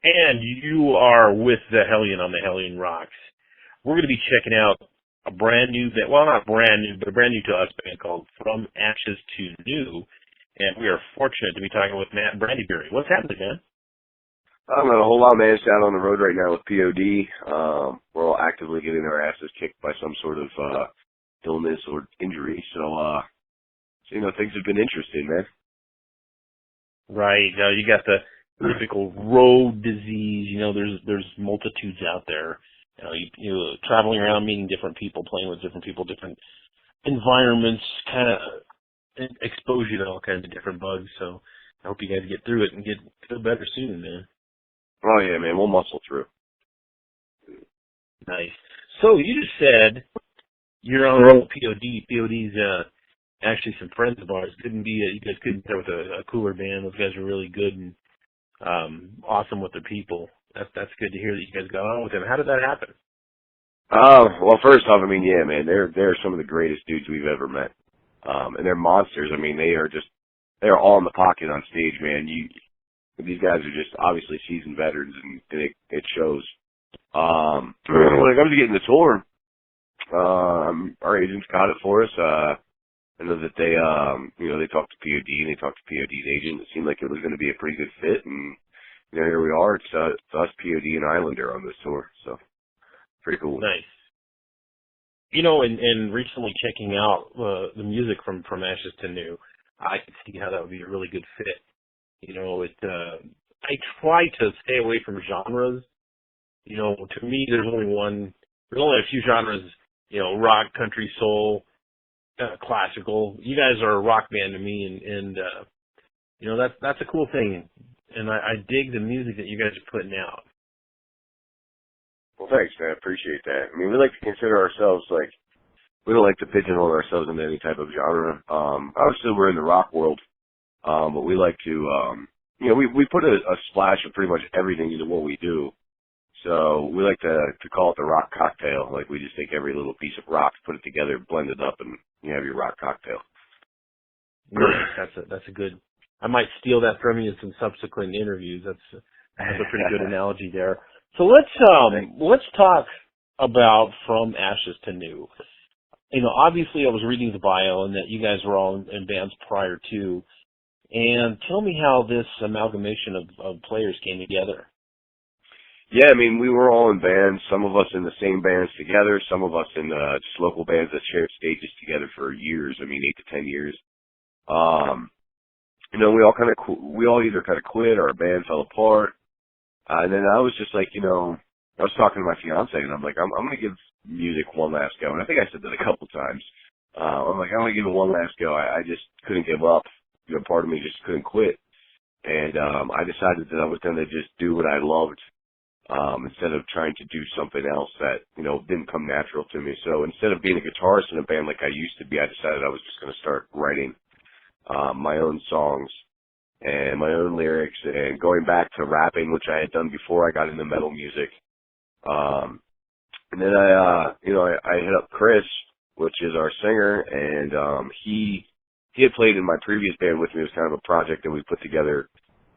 And you are with the Hellion on the Hellion Rocks. We're going to be checking out a brand new, well, not brand new, but a brand new to us band called From Ashes to New. And we are fortunate to be talking with Matt Brandyberry. What's happening, man? Not a whole lot, man. Just out on the road right now with POD. We're all actively getting our asses kicked by some sort of illness or injury. So, things have been interesting, man. Right. You got the typical road disease. There's multitudes out there. You traveling around, meeting different people, playing with different people, different environments, kind of expose you to all kinds of different bugs. So I hope you guys get through it and feel better soon, man. Oh, yeah, man. We'll muscle through. Nice. So you just said you're on the road with POD. POD's actually some friends of ours. You guys couldn't pair with a cooler band. Those guys are really good and awesome with their people. That's good to hear that you guys got on with them. How did that happen? Well, first off, yeah, man, they're some of the greatest dudes we've ever met. And they're monsters. They're all in the pocket on stage, man. These guys are just obviously seasoned veterans, and it shows. When it comes to getting the tour, our agents got it for us. I know that they talked to POD and they talked to POD's agent. It seemed like it was going to be a pretty good fit, and here we are. It's us, POD, and Islander on this tour, so pretty cool. Nice. And recently checking out the music from Ashes to New, I could see how that would be a really good fit. I try to stay away from genres. To me, there's only a few genres. Rock, country, soul, classical. You guys are a rock band to me, and that's a cool thing. And I dig the music that you guys are putting out. Well, thanks, man. I appreciate that. We like to consider ourselves we don't like to pigeonhole ourselves into any type of genre. Obviously, we're in the rock world, but we like to, we put a splash of pretty much everything into what we do. So we like to call it the rock cocktail. We just take every little piece of rock, put it together, blend it up, and you have your rock cocktail. That's a good. I might steal that from you in some subsequent interviews. That's a pretty good analogy there. So let's talk about From Ashes to New. Obviously I was reading the bio and that you guys were all in bands prior to. And tell me how this amalgamation of players came together. Yeah, we were all in bands, some of us in the same bands together, some of us in just local bands that shared stages together for years, 8 to 10 years. We all either kind of quit or our band fell apart. And then I was just I was talking to my fiance and I'm like, I'm going to give music one last go. And I think I said that a couple times. I'm like, I'm going to give it one last go. I just couldn't give up. Part of me just couldn't quit. And I decided that I was going to just do what I loved instead of trying to do something else that, didn't come natural to me. So instead of being a guitarist in a band like I used to be, I decided I was just going to start writing my own songs and my own lyrics and going back to rapping, which I had done before I got into metal music. And then I hit up Chris, which is our singer, and he had played in my previous band with me. It was kind of a project that we put together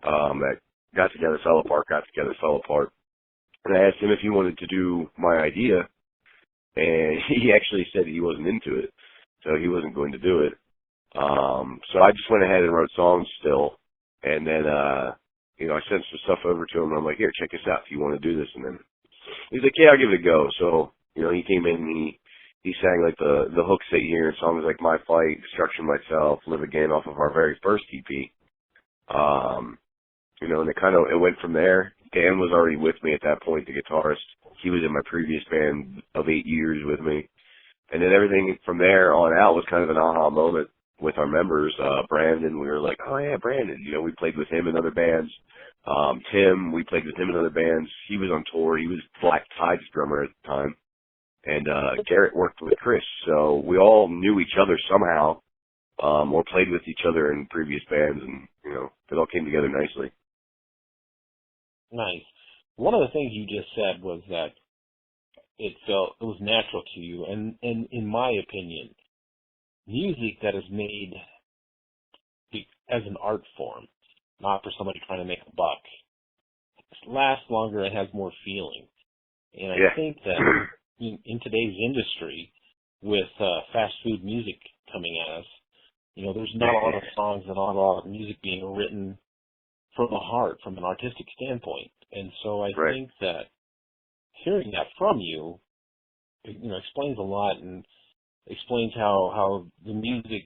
that got together, fell apart. And I asked him if he wanted to do my idea, and he actually said he wasn't into it, so he wasn't going to do it. So I just went ahead and wrote songs still, and then, I sent some stuff over to him, and I'm like, here, check this out if you want to do this. And then he's like, yeah, I'll give it a go. So, he came in and he sang the hooks that you hear in songs like My Fight, Destruction Myself, Live Again off of our very first EP. And it went from there. Dan was already with me at that point, the guitarist. He was in my previous band of 8 years with me. And then everything from there on out was kind of an aha moment with our members. Brandon, we were like, oh yeah, Brandon. We played with him in other bands. Tim, we played with him in other bands. He was on tour. He was Black Tide's drummer at the time. And Garrett worked with Chris. So we all knew each other somehow, or played with each other in previous bands, and, it all came together nicely. Nice. One of the things you just said was that it was natural to you, and in my opinion, music that is made as an art form, not for somebody trying to make a buck, lasts longer and has more feeling. And I think that in today's industry, with fast food music coming at us, there's not a lot of songs and not a lot of music being written from the heart, from an artistic standpoint. And so I think that hearing that from you, explains a lot and explains how the music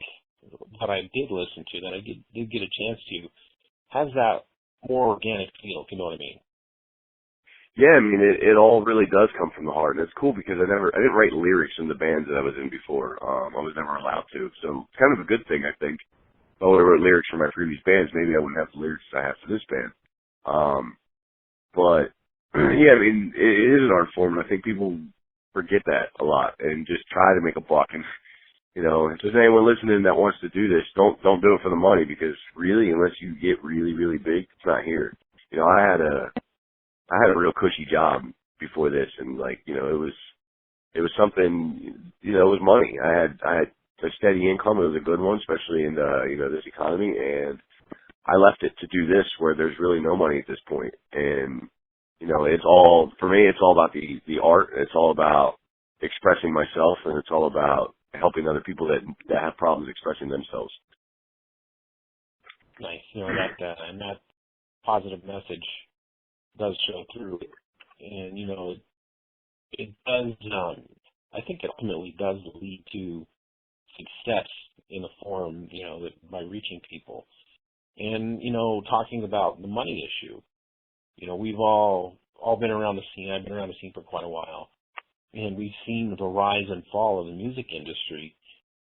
that I did listen to, that I did get a chance to, has that more organic feel, if you know what I mean. Yeah, I mean, it all really does come from the heart, and it's cool because I didn't write lyrics in the bands that I was in before. I was never allowed to, so it's kind of a good thing, I think. If I would have wrote lyrics for my previous bands, maybe I wouldn't have the lyrics I have for this band. But yeah, I mean, it is an art form, and I think people forget that a lot and just try to make a buck. And if there's anyone listening that wants to do this, don't do it for the money, because really, unless you get really, really big, it's not here. I had a real cushy job before this, and it was something, it was money. I had a steady income. It was a good one, especially in this economy, and I left it to do this where there's really no money at this point. And for me, it's all about the art. It's all about expressing myself, and it's all about helping other people that have problems expressing themselves. Nice, and that positive message does show through, and it does. I think it ultimately does lead to success in the forum, by reaching people, and talking about the money issue. We've all been around the scene. I've been around the scene for quite a while, and we've seen the rise and fall of the music industry,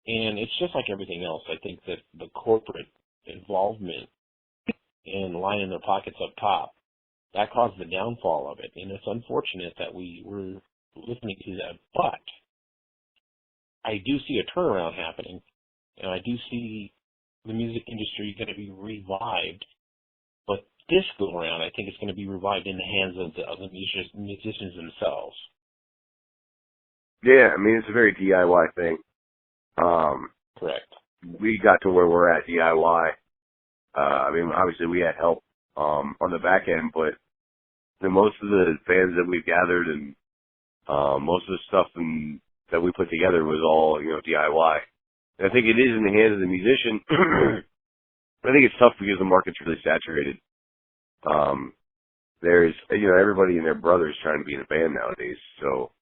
and it's just like everything else. I think that the corporate involvement and lining their pockets up top, that caused the downfall of it, and it's unfortunate that we were listening to that. But I do see a turnaround happening, and I do see the music industry going to be revived. But this go around, I think it's going to be revived in the hands of the musicians themselves. Yeah, I mean, it's a very DIY thing. Correct. We got to where we're at DIY. I mean, obviously we had help on the back end, but most of the fans that we've gathered and most of the stuff that we put together was all, DIY. And I think it is in the hands of the musician. I think it's tough because the market's really saturated. There's, everybody and their brother is trying to be in a band nowadays. So,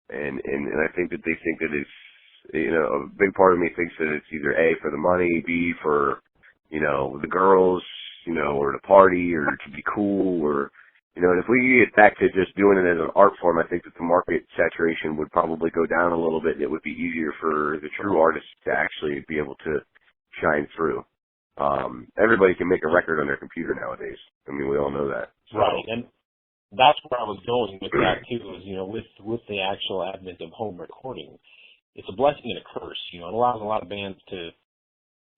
and I think that they think that it's, a big part of me thinks that it's either A, for the money, B, for, the girls, or to party, or to be cool, or, and if we get back to just doing it as an art form, I think that the market saturation would probably go down a little bit, and it would be easier for the true artists to actually be able to shine through. Everybody can make a record on their computer nowadays. I mean, we all know that. So. Right, and that's where I was going with that too, is, with the actual advent of home recording, it's a blessing and a curse. It allows a lot of bands to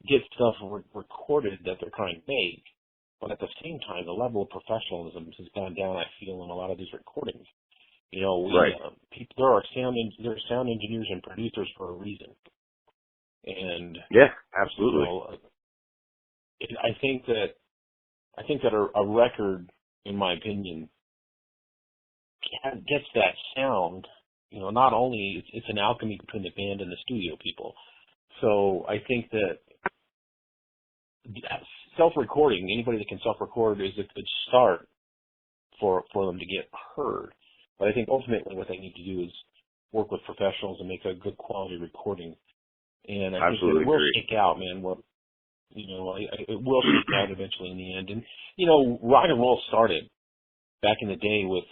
get stuff recorded that they're trying to make, but at the same time, the level of professionalism has gone down, I feel, in a lot of these recordings. Right. There are sound engineers and producers for a reason. And yeah, absolutely. I think that a record, in my opinion, gets that sound. Not only it's an alchemy between the band and the studio people. So I think that self-recording, anybody that can self-record, is a good start for them to get heard. But I think ultimately what they need to do is work with professionals and make a good quality recording. And I think it will shake out, man. It will shake out eventually in the end. And, rock and roll started back in the day with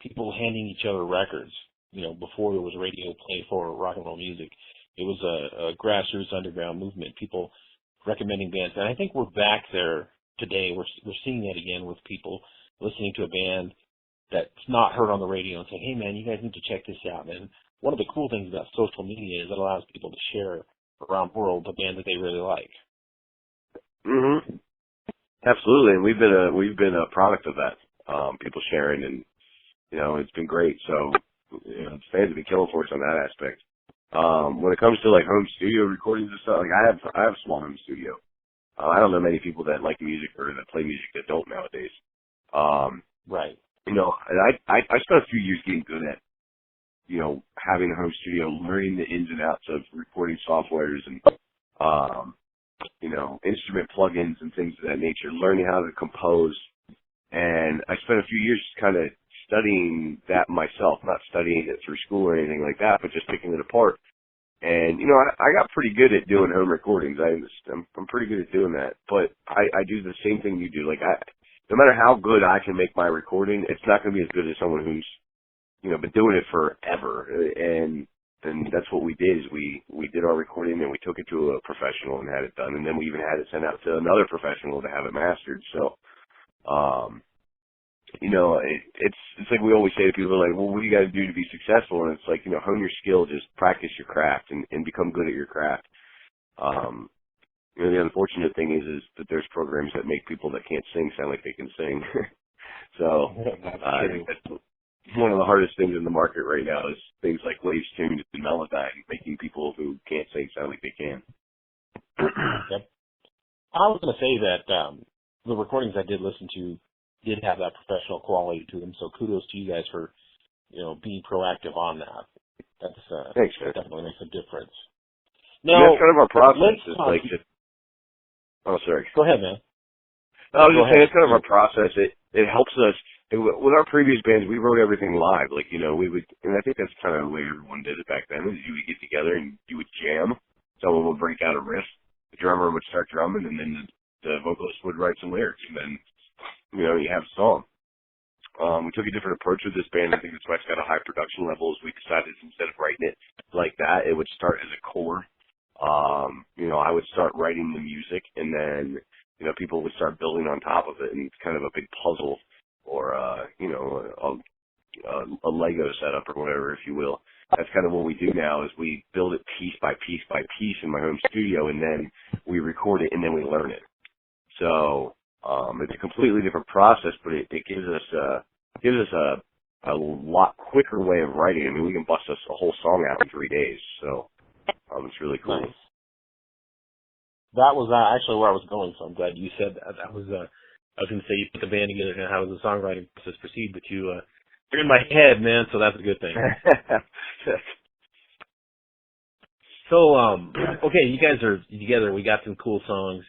people handing each other records, before there was radio play for rock and roll music. It was a grassroots underground movement, people recommending bands. And I think we're back there today. We're seeing that again with people listening to a band that's not heard on the radio and saying, hey, man, you guys need to check this out. And one of the cool things about social media is it allows people to share around the world the band that they really like. Mm-hmm. Absolutely, and we've been a product of that. People sharing, and it's been great. So fans have been killing for us on that aspect. When it comes to like home studio recordings and stuff, like I have a small home studio. I don't know many people that like music or that play music that don't nowadays. Right. You know, and I spent a few years getting good at, you know, having a home studio, learning the ins and outs of recording softwares and, you know, instrument plugins and things of that nature, learning how to compose. And I spent a few years kind of studying that myself, not studying it through school or anything like that, but just picking it apart. And, you know, I got pretty good at doing home recordings. I'm pretty good at doing that. But I do the same thing you do. Like, no matter how good I can make my recording, it's not going to be as good as someone who's, you know, been doing it forever. And that's what we did is we did our recording and we took it to a professional and had it done. And then we even had it sent out to another professional to have it mastered. So, you know, it's like we always say to people, like, well, what do you got to do to be successful? And it's like, you know, hone your skill, just practice your craft and become good at your craft. You know, the unfortunate thing is that there's programs that make people that can't sing sound like they can sing. So, that's one of the hardest things in the market right now is things like Waves Tuned and Melodyne, making people who can't sing sound like they can. Yep. I was going to say that the recordings I did listen to did have that professional quality to them, so kudos to you guys for, you know, being proactive on that. That's Thanks, man. definitely makes a difference. Now, that's kind of our process. It's like just, oh, sorry. Go ahead, man. I was just saying, it's kind of our process. It helps us. With our previous bands, we wrote everything live. Like, you know, we would, and I think that's kind of the way everyone did it back then, is you would get together and you would jam. Someone would break out a riff. The drummer would start drumming, and then the vocalist would write some lyrics, and then, you know, you have a song. We took a different approach with this band. I think that's why it's got a high production level, is we decided instead of writing it like that, it would start as a core. You know, I would start writing the music, and then, you know, people would start building on top of it, and it's kind of a big puzzle, or, you know, a Lego setup or whatever, if you will. That's kind of what we do now, is we build it piece by piece by piece in my home studio, and then we record it, and then we learn it. So, it's a completely different process, but it gives us a lot quicker way of writing. I mean, we can bust us a whole song out in 3 days, so it's really cool. Nice. That was actually where I was going, so I'm glad you said that. I was going to say you put the band together and how does the songwriting process proceed, but you're in my head, man, so that's a good thing. So, okay, you guys are together. We got some cool songs.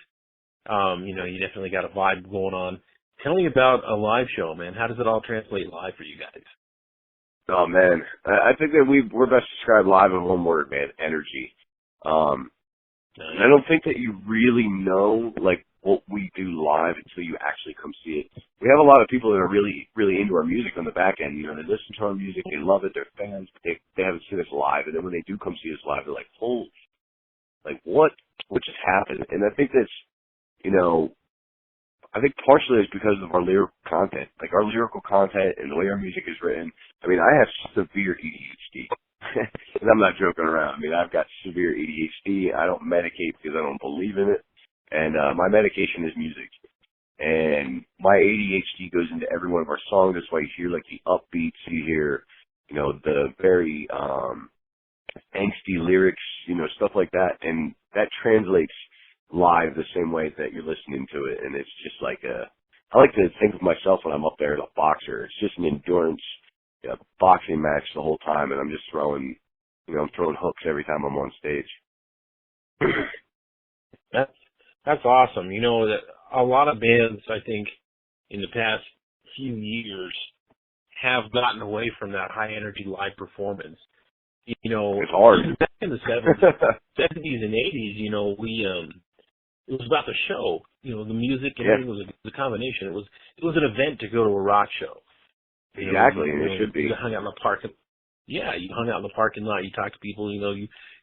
You know, you definitely got a vibe going on. Tell me about a live show, man. How does it all translate live for you guys? Oh, man. I think that we're best described live in one word, man: energy. And I don't think that you really know, like, what we do live until you actually come see it. We have a lot of people that are really, really into our music on the back end. You know, they listen to our music, they love it, they're fans, but they haven't seen us live. And then when they do come see us live, they're like, holy, like, what just happened? And I think that's, you know, I think partially it's because of our lyrical content. Like, our lyrical content and the way our music is written. I mean, I have severe ADHD. And I'm not joking around. I mean, I've got severe ADHD. I don't medicate because I don't believe in it. And my medication is music. And my ADHD goes into every one of our songs. That's why you hear, like, the upbeats. You hear, you know, the very angsty lyrics, you know, stuff like that. And that translates live the same way that you're listening to it. And it's just like I like to think of myself when I'm up there as a boxer. It's just an endurance boxing match the whole time, and I'm just throwing hooks every time I'm on stage. That's awesome. You know, that a lot of bands, I think, in the past few years have gotten away from that high energy live performance. You know, it's hard. Back in the 70s and 80s, you know, it was about the show. You know, the music and everything was a combination. It was an event to go to a rock show. Exactly, and it should be. You hung out in the park. Yeah, you hung out in the parking lot. You talked to people. You know,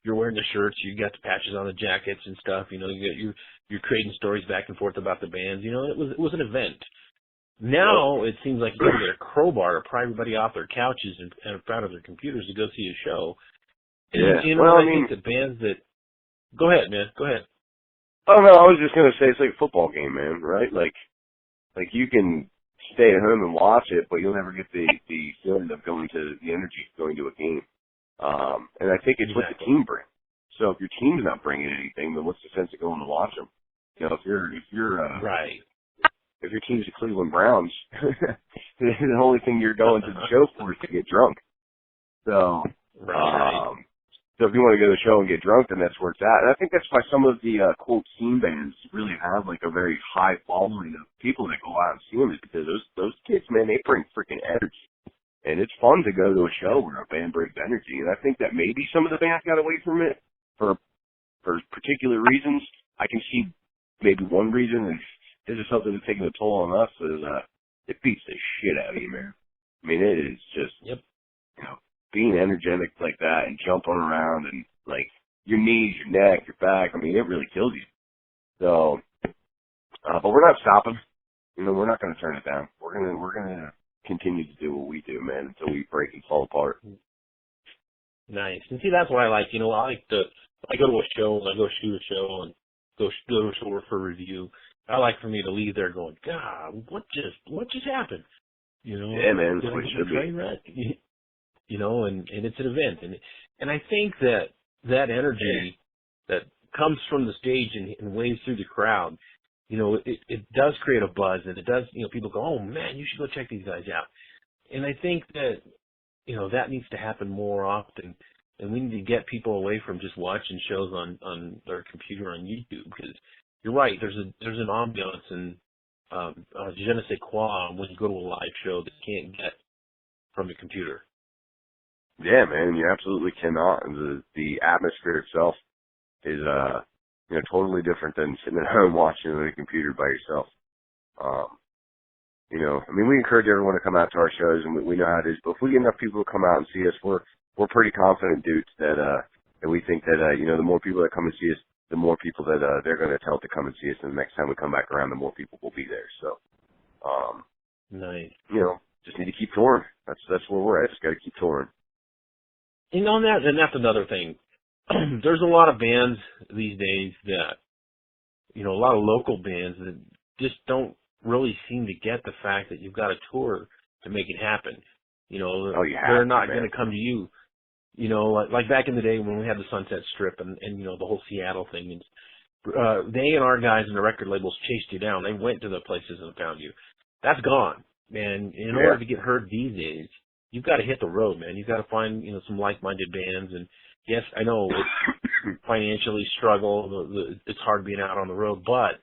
you're wearing the shirts. You got the patches on the jackets and stuff. You know, you're creating stories back and forth about the bands. You know, it was an event. Now it seems like you got to get a crowbar to pry everybody off their couches and in front of their computers to go see a show. And, you know, well, I think the bands that. Go ahead, man. Go ahead. Oh no, I was just gonna say it's like a football game, man. Right? Like you can stay at home and watch it, but you'll never get the feeling of going to the energy of going to a game. And I think it's what the team brings. So if your team's not bringing anything, then what's the sense of going to watch them? You know, if you're right. if your team's the Cleveland Browns, the only thing you're going to the show for is to get drunk. So, so if you want to go to the show and get drunk, then that's where it's at. And I think that's why some of the, quote, scene bands really have, like, a very high following of people that go out and see them, is because those kids, man, they bring freaking energy. And it's fun to go to a show where a band brings energy. And I think that maybe some of the bands got away from it for particular reasons. I can see maybe one reason, and this is something that's taking a toll on us, is it beats the shit out of you, man. I mean, it is just, you know, being energetic like that and jumping around and, like, your knees, your neck, your back, I mean, it really kills you. So, but we're not stopping. You know, we're not going to turn it down. We're gonna continue to do what we do, man, until we break and fall apart. Nice. And see, that's why I like, you know, I go to a show, I go shoot a show and go to a show for review. I like for me to leave there going, God, what just happened? You know, yeah, man, that's what it should train wreck. You know, and it's an event, and I think that energy that comes from the stage and waves through the crowd, you know, it does create a buzz, and it does, you know, people go, oh man, you should go check these guys out. And I think that, you know, that needs to happen more often, and we need to get people away from just watching shows on their computer on YouTube, because you're right, there's an ambiance and je ne sais quoi when you go to a live show that you can't get from your computer. Yeah, man, you absolutely cannot. The atmosphere itself is, you know, totally different than sitting at home watching on a computer by yourself. You know, I mean, we encourage everyone to come out to our shows, and we know how it is. But if we get enough people to come out and see us, we're pretty confident dudes that we think that you know, the more people that come and see us, the more people that they're going to tell to come and see us. And the next time we come back around, the more people will be there. So, nice. You know, just need to keep touring. That's where we're at. Just got to keep touring. And on that, and that's another thing. There's a lot of bands these days that, you know, a lot of local bands that just don't really seem to get the fact that you've got a tour to make it happen. You know, they're not going to come to you. You know, like back in the day when we had the Sunset Strip and you know, the whole Seattle thing. And, they and our guys in the record labels chased you down. They went to the places and found you. That's gone. And in order to get heard these days, you've got to hit the road, man. You've got to find, you know, some like-minded bands. And yes, I know it's financially struggle. It's hard being out on the road, but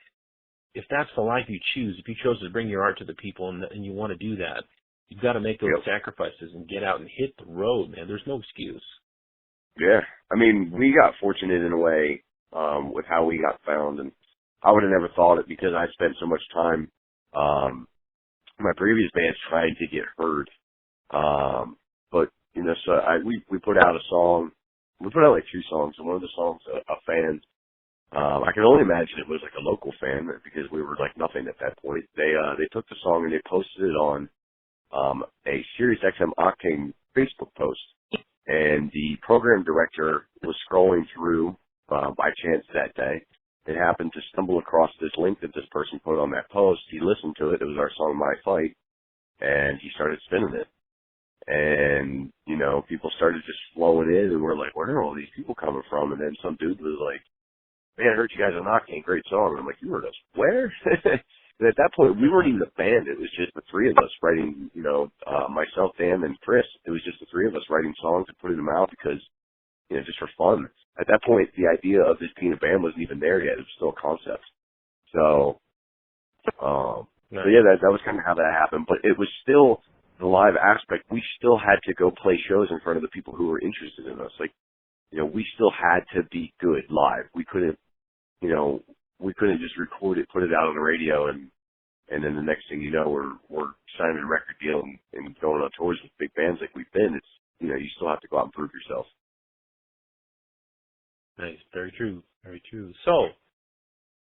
if that's the life you choose, if you chose to bring your art to the people and you want to do that, you've got to make those sacrifices and get out and hit the road, man. There's no excuse. Yeah. I mean, we got fortunate in a way with how we got found, and I would have never thought it because I spent so much time my previous bands trying to get heard. But, you know, so we put out a song. We put out like 2 songs, and one of the songs, a fan, I can only imagine it was like a local fan because we were like nothing at that point. They took the song and they posted it on a Sirius XM Octane Facebook post, and the program director was scrolling through by chance that day. It happened to stumble across this link that this person put on that post. He listened to it. It was our song My Fight, and he started spinning it. And, you know, people started just flowing in, and we're like, where are all these people coming from? And then some dude was like, man, I heard you guys on Octane, great song. And I'm like, you heard us where? And at that point, we weren't even a band. It was just the 3 of us writing, you know, myself, Dan, and Chris. It was just the 3 of us writing songs and putting them out because, you know, just for fun. At that point, the idea of this being a band wasn't even there yet. It was still a concept. So, so yeah, that was kind of how that happened. But it was still the live aspect. We still had to go play shows in front of the people who were interested in us. Like, you know, we still had to be good live. We couldn't, you know, we couldn't just record it, put it out on the radio, and then the next thing you know, we're signing a record deal and going on tours with big bands like we've been. It's, you know, you still have to go out and prove yourself. Nice. Very true. Very true. So,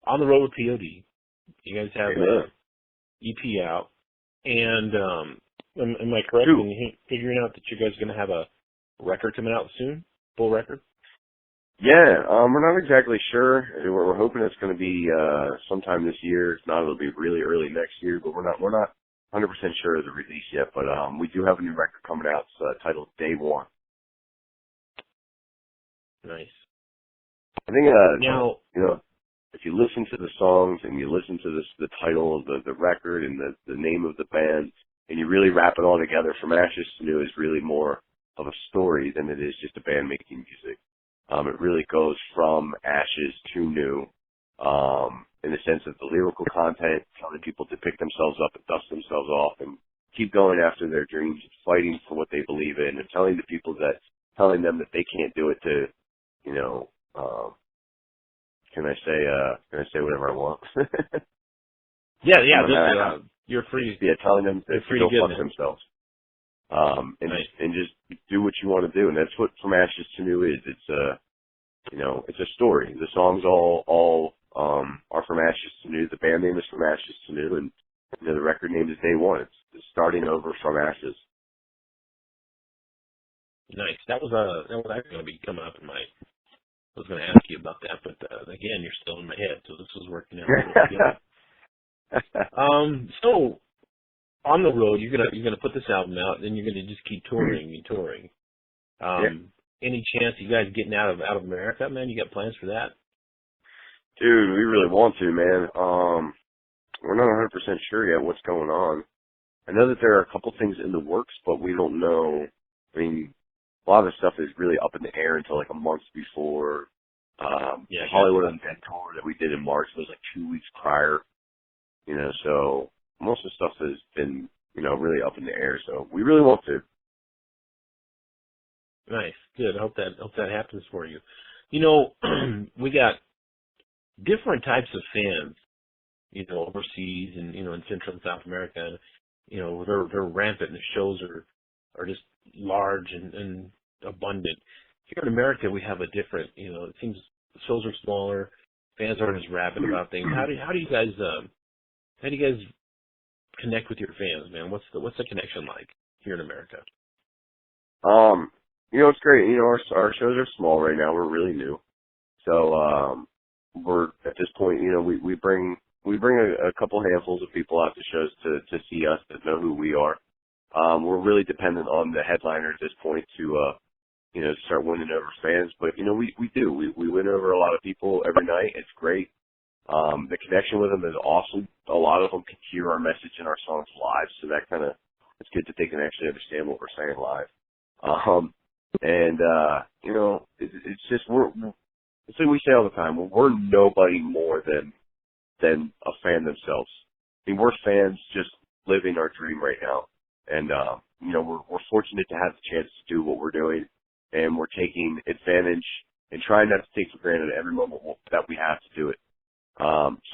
on the road with POD, you guys have an EP out, and am I correct in figuring out that you guys are going to have a record coming out soon? Full record? Yeah, we're not exactly sure. We're hoping it's going to be sometime this year. If not, it'll be really early next year. But we're not 100% sure of the release yet. But we do have a new record coming out. It's titled Day One. Nice. I think now, you know, if you listen to the songs and you listen to the title of the record and the name of the band, and you really wrap it all together, From Ashes to New is really more of a story than it is just a band making music. It really goes from ashes to new, in the sense of the lyrical content, telling people to pick themselves up and dust themselves off and keep going after their dreams, fighting for what they believe in, and telling them that they can't do it to, you know, can I say whatever I want? Yeah, you're free. Yeah, telling them to go fuck man. themselves. And just do what you want to do. And that's what From Ashes to New is. It's a story. The songs all are From Ashes to New. The band name is From Ashes to New, and the record name is Day One. It's starting over from ashes. Nice. That was actually going to be coming up in my. I was going to ask you about that, but again, you're still in my head, so this was working out really good. So on the road, you're gonna put this album out, and then you're gonna just keep touring and touring. Any chance you guys getting out of America, man? You got plans for that? Dude, we really want to, man. We're not 100% sure yet what's going on. I know that there are a couple things in the works, but we don't know. I mean, a lot of the stuff is really up in the air until like a month before. Hollywood Undead tour that we did in March was like 2 weeks prior. So most of the stuff has been, really up in the air. So we really want to. Nice, good. I hope that happens for you. We got different types of fans, overseas and in Central and South America. They're rampant, and the shows are just large and abundant. Here in America, we have a different. It seems the shows are smaller, fans aren't as rabid about things. How do you guys connect with your fans, man? What's the connection like here in America? It's great. Our shows are small right now. We're really new. So, we're at this point, we bring a couple handfuls of people out to shows to see us, that know who we are. We're really dependent on the headliner at this point to start winning over fans. But, we do. We win over a lot of people every night. It's great. The connection with them is awesome. A lot of them can hear our message in our songs live, so it's good that they can actually understand what we're saying live. It's just, it's like we say all the time, we're nobody more than a fan themselves. I mean, we're fans just living our dream right now. And, we're fortunate to have the chance to do what we're doing, and we're taking advantage and trying not to take for granted every moment that we have to do it.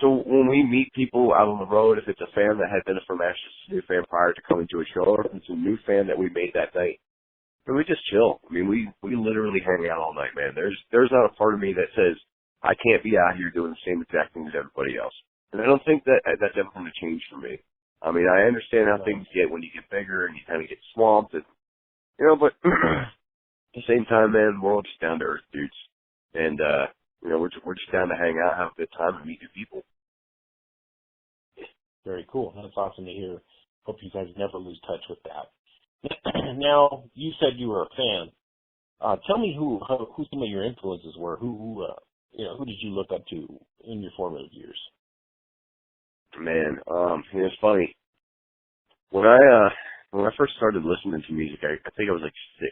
So when we meet people out on the road, if it's a fan that had been a From Ashes to New fan prior to coming to a show, or if it's a new fan that we made that night, we just chill. I mean, we literally hang out all night, man. There's not a part of me that says I can't be out here doing the same exact thing as everybody else. And I don't think that's ever going to change for me. I mean, I understand how things get when you get bigger and you kind of get swamped, and but at the same time, man, we're all just down to earth dudes, and we're just down to hang out, have a good time, and meet new people. Very cool. That's awesome to hear. Hope you guys never lose touch with that. Now, you said you were a fan. Tell me who some of your influences were. Who did you look up to in your formative years? Man, it's funny. When I first started listening to music, I think I was like 6.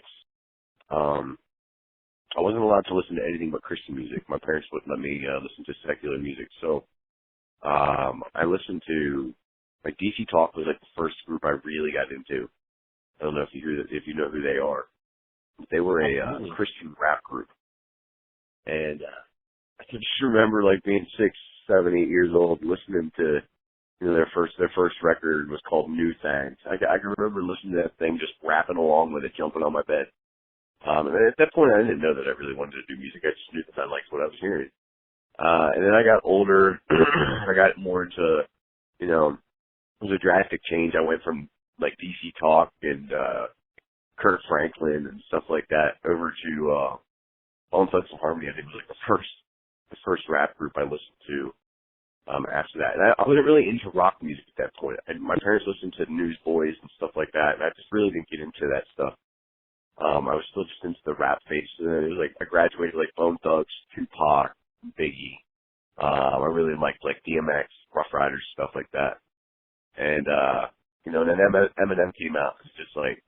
I wasn't allowed to listen to anything but Christian music. My parents wouldn't let me listen to secular music, so I listened to, like, DC Talk was like the first group I really got into. I don't know if you know who they are. They were a Christian rap group, and I can just remember like being 6, 7, 8 years old, listening to their first record was called New Things. I can remember listening to that thing, just rapping along with it, jumping on my bed. And at that point, I didn't know that I really wanted to do music. I just knew that I liked what I was hearing. And then I got older, I got more into, it was a drastic change. I went from like DC Talk and Kirk Franklin and stuff like that over to Bone Thugs and Harmony. I think was like the first rap group I listened to after that. And I wasn't really into rock music at that point. My parents listened to Newsboys and stuff like that, and I just really didn't get into that stuff. I was still just into the rap phase. And then it was like I graduated like Bone Thugs, Tupac, Biggie, I really liked like DMX, Rough Riders, stuff like that. And, and then Eminem came out. It's just like,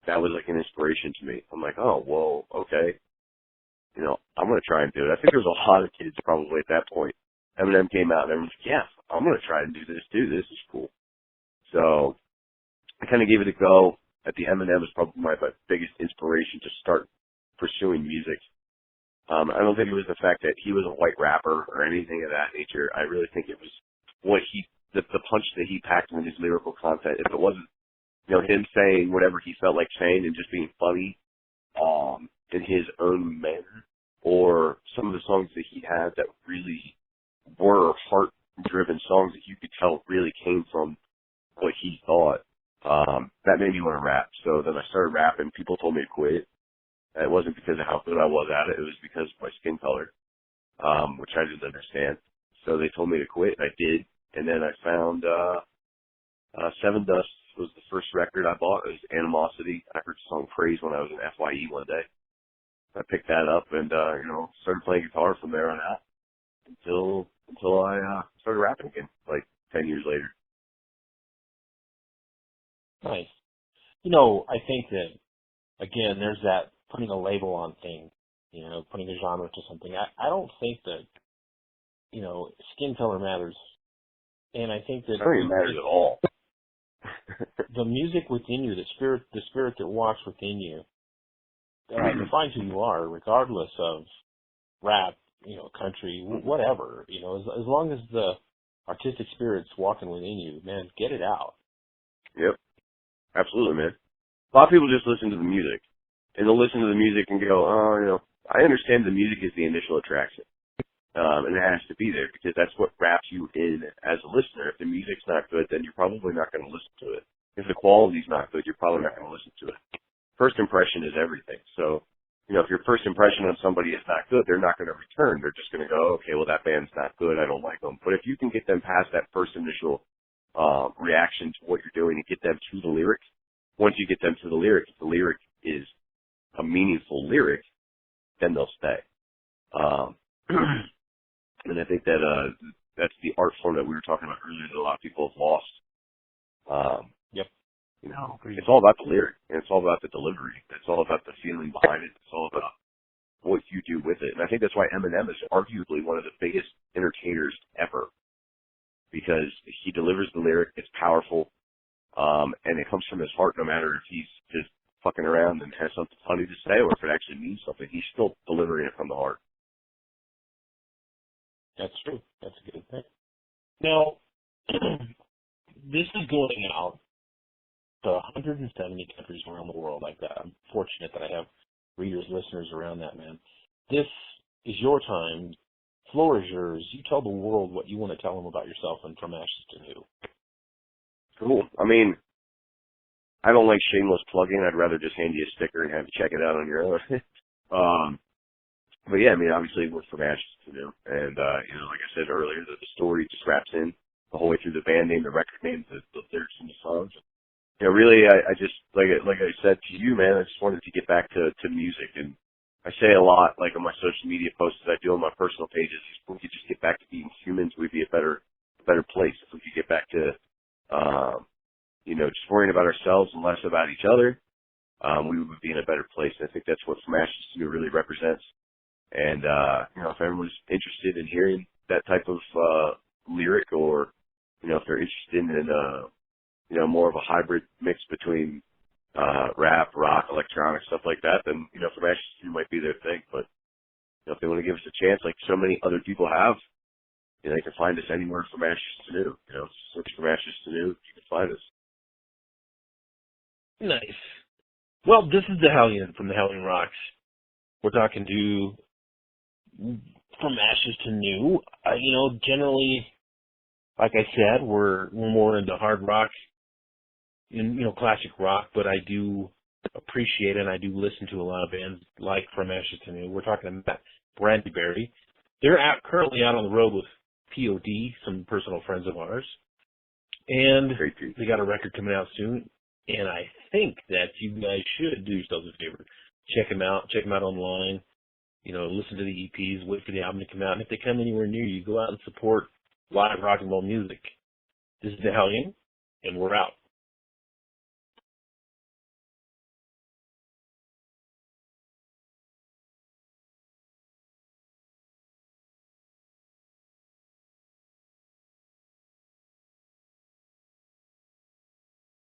that was like an inspiration to me. I'm like, oh, well, okay. I'm going to try and do it. I think there was a lot of kids probably at that point. Eminem came out and everyone's like, yeah, I'm going to try and do this too. This is cool. So I kind of gave it a go. At the Eminem was probably my biggest inspiration to start pursuing music. I don't think it was the fact that he was a white rapper or anything of that nature. I really think it was what the punch that he packed in his lyrical content. If it wasn't, him saying whatever he felt like saying and just being funny, in his own manner, or some of the songs that he had that really were heart-driven songs that you could tell really came from what he thought, that made me want to rap. So then I started rapping. People told me to quit. It wasn't because of how good I was at it. It was because of my skin color, which I didn't understand. So they told me to quit, and I did. And then I found Seven Dust was the first record I bought. It was Animosity. I heard the song Praise when I was in FYE one day. I picked that up and, started playing guitar from there on out until I started rapping again, like 10 years later. Nice. I think that, again, there's that putting a label on things, putting a genre to something. I don't think that, skin color matters. And I think that... I don't think it matters at all. The music within you, the spirit that walks within you, defines who you are, regardless of rap, country, whatever. As long as the artistic spirit's walking within you, man, get it out. Yep. Absolutely, man. A lot of people just listen to the music. And they'll listen to the music and go, oh, I understand the music is the initial attraction. And it has to be there because that's what wraps you in as a listener. If the music's not good, then you're probably not going to listen to it. If the quality's not good, you're probably not going to listen to it. First impression is everything. So, if your first impression on somebody is not good, they're not going to return. They're just going to go, okay, well, that band's not good. I don't like them. But if you can get them past that first initial reaction to what you're doing and get them to the lyric, once you get them to the lyric, if the lyric is a meaningful lyric, then they'll stay. And I think that that's the art form that we were talking about earlier that a lot of people have lost. Yep. It's all about the lyric, and it's all about the delivery. It's all about the feeling behind it. It's all about what you do with it. And I think that's why Eminem is arguably one of the biggest entertainers ever, because he delivers the lyric, it's powerful, and it comes from his heart no matter if he's just fucking around and has something funny to say or if it actually means something. He's still delivering it from the heart. That's true. That's a good thing. Now, this is going out to 170 countries around the world like that. I'm fortunate that I have readers, listeners around that, man. This is your time. Floor is yours. You tell the world what you want to tell them about yourself and From Ashes to New. Cool. I mean, I don't like shameless plugging. I'd rather just hand you a sticker and have you check it out on your own. But yeah, I mean, obviously we're From Ashes to New. And, like I said earlier, the story just wraps in the whole way through the band name, the record name, the lyrics and the songs. Really, I just, like I said to you, man, I just wanted to get back to music. And I say a lot, like on my social media posts that I do on my personal pages, if we could just get back to being humans, we'd be a better place. If we could get back to, just worrying about ourselves and less about each other, we would be in a better place. And I think that's what From Ashes to New really represents. And, if everyone's interested in hearing that type of, lyric or, if they're interested in, more of a hybrid mix between, rap, rock, electronic, stuff like that, then, From Ashes to New might be their thing. But, if they want to give us a chance, like so many other people have, they can find us anywhere From Ashes to New. Search From Ashes to New, you can find us. Nice. Well, this is the Hellion from the Hellion Rocks. We're talking to From Ashes to New. Generally, like I said, we're more into hard rock and, classic rock, but I do appreciate it, and I do listen to a lot of bands like From Ashes to New. We're talking about Brandyberry. They're currently out on the road with POD, some personal friends of ours, and they got a record coming out soon, and I think that you guys should do yourselves a favor. Check them out online. listen to the EPs, wait for the album to come out. And if they come anywhere near you, go out and support live rock and roll music. This is the Hellion, and we're out.